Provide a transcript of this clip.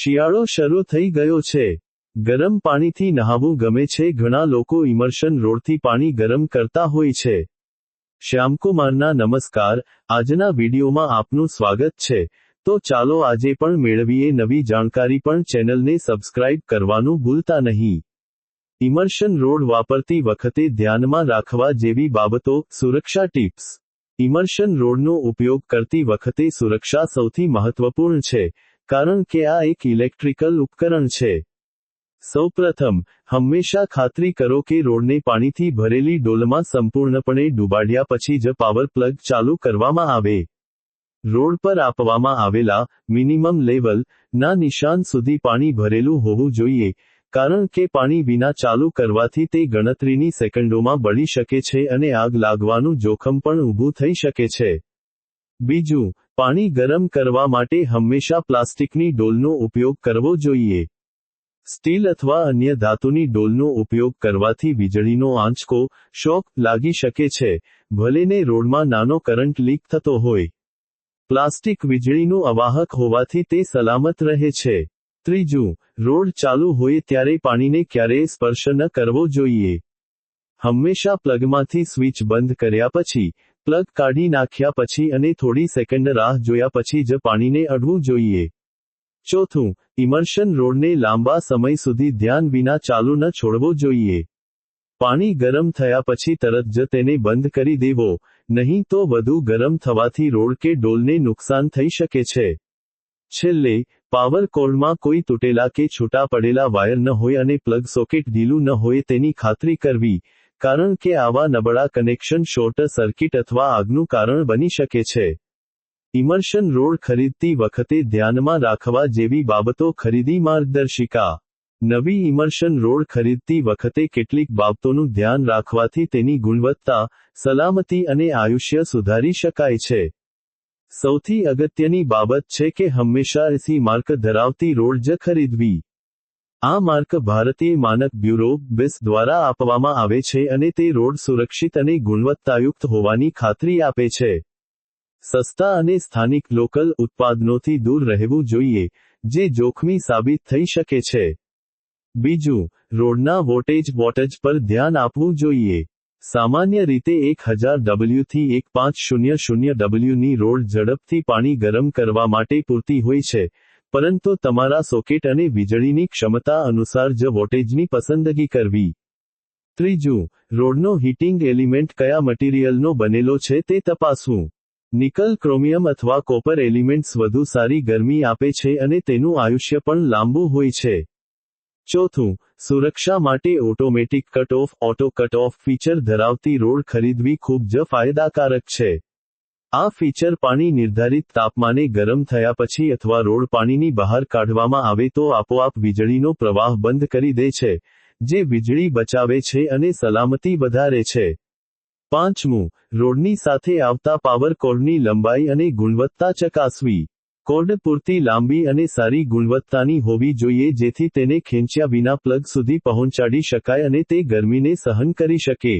શિયાળો શરૂ થઈ ગયો છે. ગરમ પાણીથી નહાવું ગમે છે. ઘણા લોકો ઇમર્શન રોડથી પાણી ગરમ કરતા હોય છે. શ્યામકુમારના નમસ્કાર. આજના વિડીયોમાં આપનું સ્વાગત છે. તો ચાલો આજે પણ મેળવીએ નવી જાણકારી, પણ ચેનલને સબસ્ક્રાઇબ કરવાનું ભૂલતા નહીં. ઇમર્શન રોડ વાપરતી વખતે ધ્યાનમાં રાખવા જેવી બાબતો. સુરક્ષા ટિપ્સ. ઇમર્શન રોડનો ઉપયોગ કરતી વખતે સુરક્ષા સૌથી મહત્વપૂર્ણ છે, કારણ કે આ એક ઇલેક્ટ્રિકલ ઉપકરણ છે. સૌપ્રથમ, હંમેશા ખાતરી કરો કે રોડને પાણીથી ભરેલી ડોલમાં સંપૂર્ણપણે ડૂબાડ્યા પછી જ પાવર પ્લગ ચાલુ કરવામાં આવે. રોડ પર આપવામાં આવેલા મિનિમમ લેવલ ના નિશાન સુધી પાણી ભરેલું હોવું જોઈએ, કારણ કે પાણી વિના ચાલુ કરવાથી તે ગણતરીની સેકન્ડોમાં બળી શકે છે અને આગ લાગવાનું જોખમ પણ ઊભું થઈ શકે છે. બીજું, પાણી ગરમ કરવા માટે હંમેશા પ્લાસ્ટિકની ડોલનો ઉપયોગ કરવો જોઈએ. સ્ટીલ અથવા અન્ય ધાતુની ડોલનો ઉપયોગ કરવાથી વીજળીનો આંચકો, શોક, લાગી શકે છે, ભલેને રોડમાં નાનો કરંટ લીક થતો હોય. પ્લાસ્ટિક વીજળીનું અવાહક હોવાથી તે સલામત રહે છે. ત્રીજું, રોડ ચાલુ હોય ત્યારે પાણીને ક્યારેય સ્પર્શ ન કરવો જોઈએ. હંમેશા પ્લગમાંથી સ્વિચ બંધ કર્યા પછી, પ્લગ કાઢી નાખ્યા પછી અને થોડી સેકન્ડ રાહ જોયા પછી જ પાણીને અડવું જોઈએ. ચોથું, ઇમર્શન રોડને લાંબા સમય સુધી ધ્યાન વિના ચાલુ ન છોડવો જોઈએ. પાણી ગરમ થયા પછી તરત જ તેને બંધ કરી દેવો, નહીં તો વધુ ગરમ થવાથી રોડ કે ડોલને નુકસાન થઈ શકે છે. છેલ્લે, પાવર કોર્ડમાં કોઈ તૂટેલા કે છૂટા પડેલા વાયર ન હોય અને પ્લગ સોકેટ ઢીલું ન હોય તેની ખાતરી કરવી, કારણ કે આવા નબળા કનેક્શન શોર્ટ સર્કિટ અથવા આગનું કારણ બની શકે છે. ઇમર્શન રોડ ખરીદતી વખતે ધ્યાનમાં રાખવા જેવી બાબતો. ખરીદી માર્ગદર્શિકા. નવી ઇમર્શન રોડ ખરીદતી વખતે કેટલીક બાબતોનું ધ્યાન રાખવાથી તેની ગુણવત્તા, સલામતી અને આયુષ્ય સુધારી શકાય છે. સૌથી અગત્યની બાબત છે કે હંમેશા એસી માર્ક ધરાવતી રોડ જ ખરીદવી. આ માર્ક ભારતીય માનક બ્યુરો (BIS) દ્વારા આપવામાં આવે છે અને તે રોડ સુરક્ષિત અને ગુણવત્તાયુક્ત હોવાની ખાતરી આપે છે. સસ્તા અને સ્થાનિક લોકલ ઉત્પાદનોથી દૂર રહેવું જોઈએ, જે જોખમી સાબિત થઈ શકે છે. બીજું, રોડના વોટેજ પર ધ્યાન આપવું જોઈએ. સામાન્ય રીતે 1000W થી 1500W ની રોડ ઝડપથી પાણી ગરમ કરવા માટે પૂરતી હોય છે, પરંતુ તમારા સોકેટ અને વીજળીની ક્ષમતા અનુસાર જ વોટેજની પસંદગી કરવી. ત્રીજું, રોડનો હીટિંગ એલિમેન્ટ કયા મટીરીયલનો બનેલો છે તે તપાસવું. નિકલ, ક્રોમિયમ અથવા કોપર એલિમેન્ટ્સ વધુ સારી ગરમી આપે છે અને તેનું આયુષ્ય પણ લાંબુ હોય છે. ચોથું, સુરક્ષા માટે automatic auto cut off feature ધરાવતી રોડ ખરીદવી ખૂબ જ ફાયદાકારક છે. આ ફીચર પાણી નિર્ધારિત તાપમાને ગરમ થયા પછી અથવા રોડ પાણીની બહાર કાઢવામાં આવે તો આપોઆપ વીજળીનો પ્રવાહ બંધ કરી દે છે, જે વીજળી બચાવે છે અને સલામતી વધારે છે. પાંચમું, રોડની સાથે આવતા પાવર કોર્ડની લંબાઈ અને ગુણવત્તા ચકાસવી. કોર્ડ પૂરતી લાંબી અને સારી ગુણવત્તાની હોવી જોઈએ જેથી તેને ખેંચ્યા વિના પ્લગ સુધી પહોંચાડી શકાય અને તે ગરમીને સહન કરી શકે.